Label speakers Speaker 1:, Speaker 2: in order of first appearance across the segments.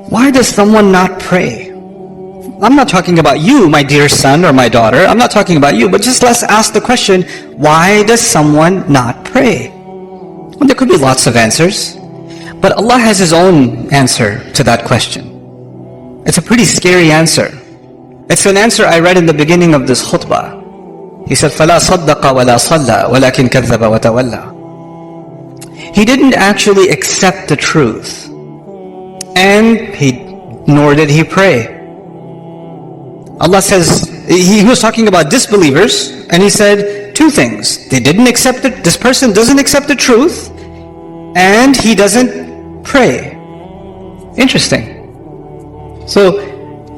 Speaker 1: Why does someone not pray? I'm not talking about you, my dear son or my daughter. I'm not talking about you, but just let's ask the question, why does someone not pray? Well, there could be lots of answers, but Allah has His own answer to that question. It's a pretty scary answer. It's an answer I read in the beginning of this khutbah. He said, فَلَا صَدَّقَ وَلَا صَلَّى وَلَكِنْ كَذَّبَ وَتَوَلَّى. He didn't actually accept the truth, and nor did he pray. Allah says, He was talking about disbelievers, and He said two things. They didn't accept it. This person doesn't accept the truth, and he doesn't pray. Interesting. So,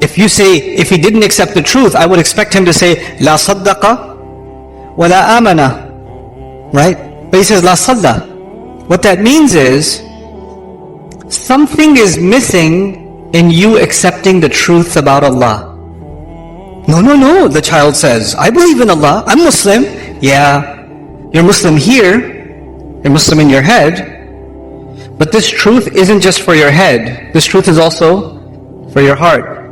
Speaker 1: if you say, if he didn't accept the truth, I would expect him to say, La saddaqa wa la amana. Right? But he says, La sadda. What that means is, something is missing in you accepting the truth about Allah. No, the child says, I believe in Allah, I'm Muslim. Yeah, you're Muslim here, you're Muslim in your head, but this truth isn't just for your head, this truth is also for your heart.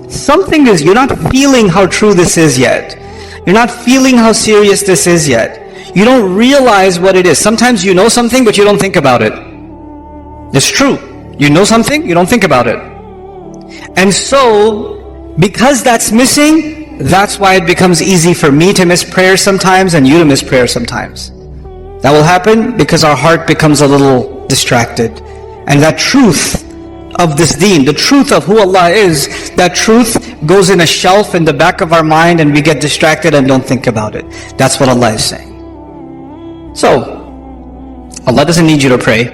Speaker 1: Something is, you're not feeling how true this is yet. You're not feeling how serious this is yet. You don't realize what it is. Sometimes you know something, but you don't think about it. It's true. You know something, you don't think about it. And so, because that's missing, that's why it becomes easy for me to miss prayer sometimes and you to miss prayer sometimes. That will happen because our heart becomes a little distracted. And that truth of this deen, the truth of who Allah is, that truth goes in a shelf in the back of our mind and we get distracted and don't think about it. That's what Allah is saying. So, Allah doesn't need you to pray.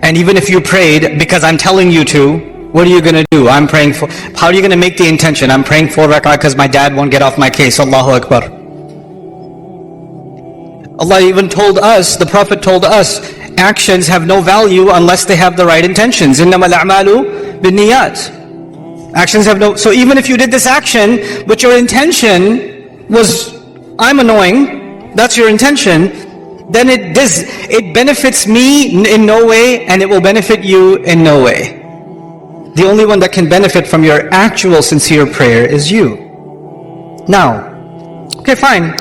Speaker 1: And even if you prayed because I'm telling you to, what are you going to do? I'm praying for, how are you going to make the intention? I'm praying 4 rak'ah because my dad won't get off my case. Allahu Akbar. Allah even told us, the Prophet told us, actions have no value unless they have the right intentions. إِنَّمَا الْأَعْمَالُ بِالنِّيَّاتِ. Actions have no, so even if you did this action, but your intention was, I'm annoying, that's your intention, then it benefits me in no way, and it will benefit you in no way. The only one that can benefit from your actual sincere prayer is you. Now, okay, fine.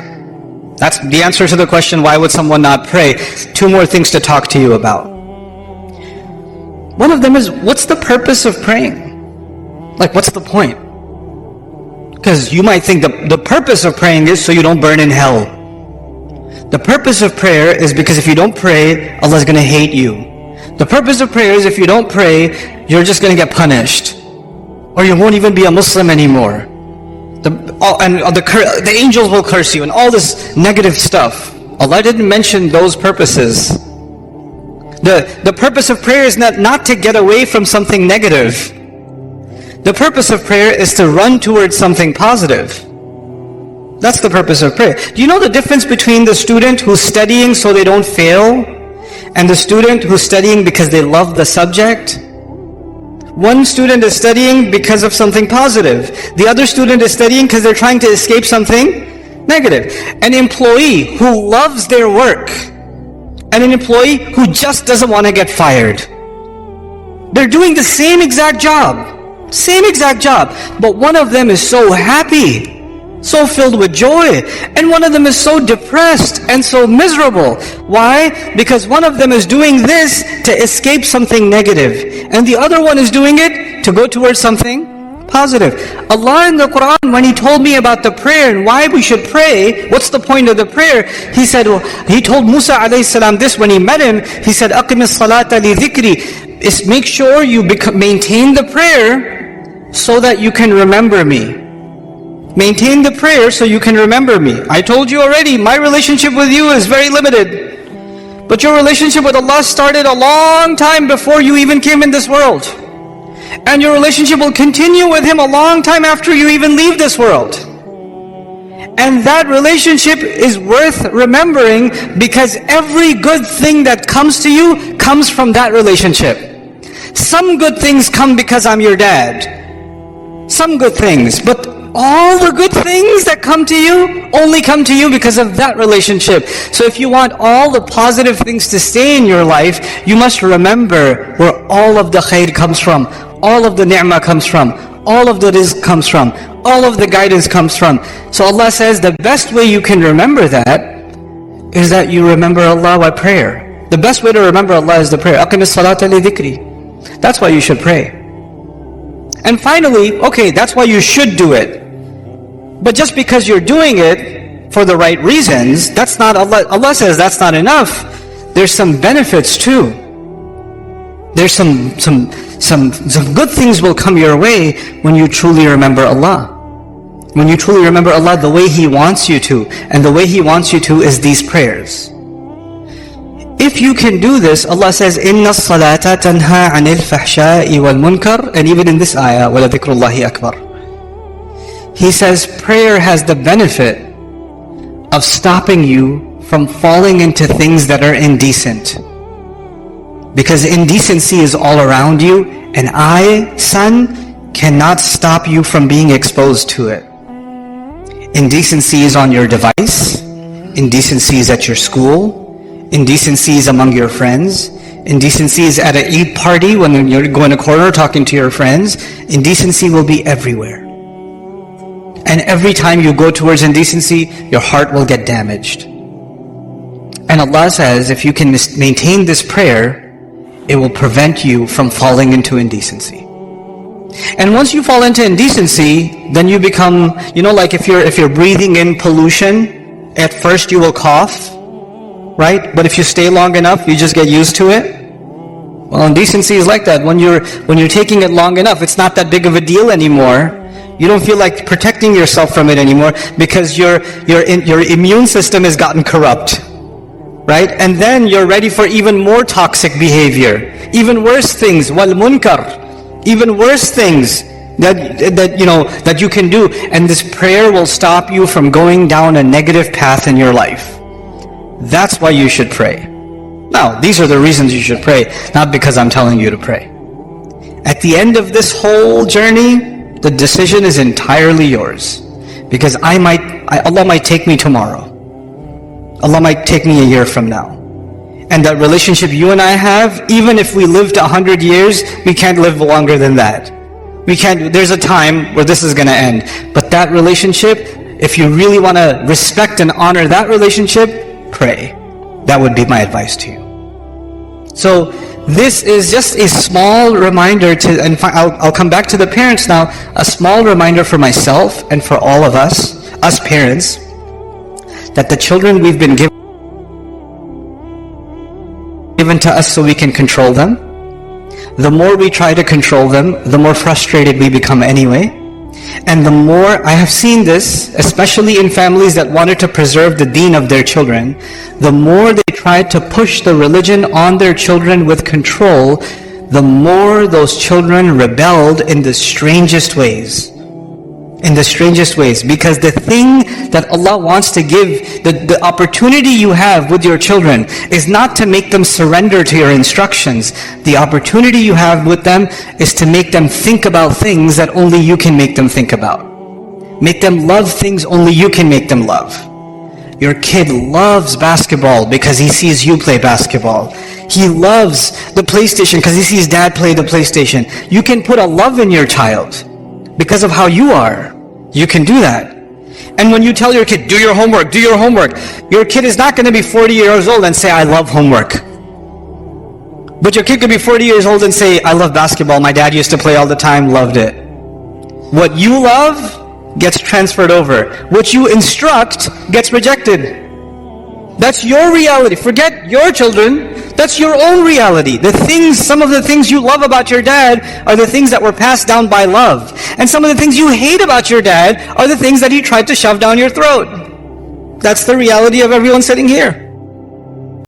Speaker 1: That's the answer to the question, why would someone not pray? 2 more things to talk to you about. One of them is, what's the purpose of praying? Like, what's the point? Because you might think the purpose of praying is so you don't burn in hell. The purpose of prayer is because if you don't pray, Allah is going to hate you. The purpose of prayer is if you don't pray, you're just going to get punished. Or you won't even be a Muslim anymore. The angels will curse you and all this negative stuff. Allah didn't mention those purposes. The purpose of prayer is not to get away from something negative. The purpose of prayer is to run towards something positive. That's the purpose of prayer. Do you know the difference between the student who's studying so they don't fail and the student who's studying because they love the subject? One student is studying because of something positive. The other student is studying because they're trying to escape something negative. An employee who loves their work and an employee who just doesn't want to get fired. They're doing the same exact job. But one of them is so happy, so filled with joy, and one of them is so depressed and so miserable. Why? Because one of them is doing this to escape something negative, and the other one is doing it to go towards something positive. Allah in the Quran, when He told me about the prayer and why we should pray, what's the point of the prayer? He said, He told Musa alayhi salam this when he met him. He said, أَقِمِ الصَّلَاةَ لِذِكْرِ. Is make sure you maintain the prayer so that you can remember me. Maintain the prayer so you can remember me. I told you already, my relationship with you is very limited. But your relationship with Allah started a long time before you even came in this world. And your relationship will continue with Him a long time after you even leave this world. And that relationship is worth remembering because every good thing that comes to you comes from that relationship. Some good things come because I'm your dad. Some good things, but all the good things that come to you only come to you because of that relationship. So if you want all the positive things to stay in your life, you must remember where all of the khair comes from, all of the ni'mah comes from, all of the rizq comes from, all of the guidance comes from. So Allah says the best way you can remember that is that you remember Allah by prayer. The best way to remember Allah is the prayer. Aqimis salata li dhikri. That's why you should pray. And finally, okay, that's why you should do it. But just because you're doing it for the right reasons, that's not Allah. Allah says that's not enough. There's some benefits too. There's some good things will come your way when you truly remember Allah. When you truly remember Allah the way He wants you to. And the way He wants you to is these prayers. If you can do this, Allah says, إِنَّ الصَّلَاةَ تَنْهَى عَنِ الْفَحْشَاءِ وَالْمُنْكَرِ. And even in this ayah, وَلَذِكْرُ اللَّهِ أَكْبَرُ. He says prayer has the benefit of stopping you from falling into things that are indecent. Because indecency is all around you, and I, son, cannot stop you from being exposed to it. Indecency is on your device. Indecency is at your school. Indecency is among your friends. Indecency is at an Eid party when you're going to corner talking to your friends. Indecency will be everywhere. And every time you go towards indecency, your heart will get damaged. And Allah says, if you can maintain this prayer, it will prevent you from falling into indecency. And once you fall into indecency, then you become, like if you're breathing in pollution, at first you will cough, right? But if you stay long enough, you just get used to it. Well, indecency is like that. When you're taking it long enough, it's not that big of a deal anymore. You don't feel like protecting yourself from it anymore because your immune system has gotten corrupt, right? And then you're ready for even more toxic behavior, even worse things, wal munkar, even worse things that you can do. And this prayer will stop you from going down a negative path in your life. That's why you should pray. Now, these are the reasons you should pray, not because I'm telling you to pray. At the end of this whole journey, the decision is entirely yours. Because Allah might take me tomorrow. Allah might take me a year from now. And that relationship you and I have, even if we lived 100 years, we can't live longer than that. There's a time where this is going to end. But that relationship, if you really want to respect and honor that relationship, pray. That would be my advice to you. So, this is just a small reminder and I'll come back to the parents now, a small reminder for myself and for all of us parents, that the children we've been given to us so we can control them. The more we try to control them, the more frustrated we become anyway. And the more, I have seen this, especially in families that wanted to preserve the deen of their children, the more they tried to push the religion on their children with control, the more those children rebelled in the strangest ways. In the strangest ways. Because the thing that Allah wants to give, the opportunity you have with your children is not to make them surrender to your instructions. The opportunity you have with them is to make them think about things that only you can make them think about. Make them love things only you can make them love. Your kid loves basketball because he sees you play basketball. He loves the PlayStation because he sees dad play the PlayStation. You can put a love in your child because of how you are. You can do that. And when you tell your kid, do your homework, your kid is not going to be 40 years old and say, I love homework. But your kid could be 40 years old and say, I love basketball, my dad used to play all the time, loved it. What you love gets transferred over. What you instruct gets rejected. That's your reality. Forget your children. That's your own reality. Some of the things you love about your dad are the things that were passed down by love. And some of the things you hate about your dad are the things that he tried to shove down your throat. That's the reality of everyone sitting here.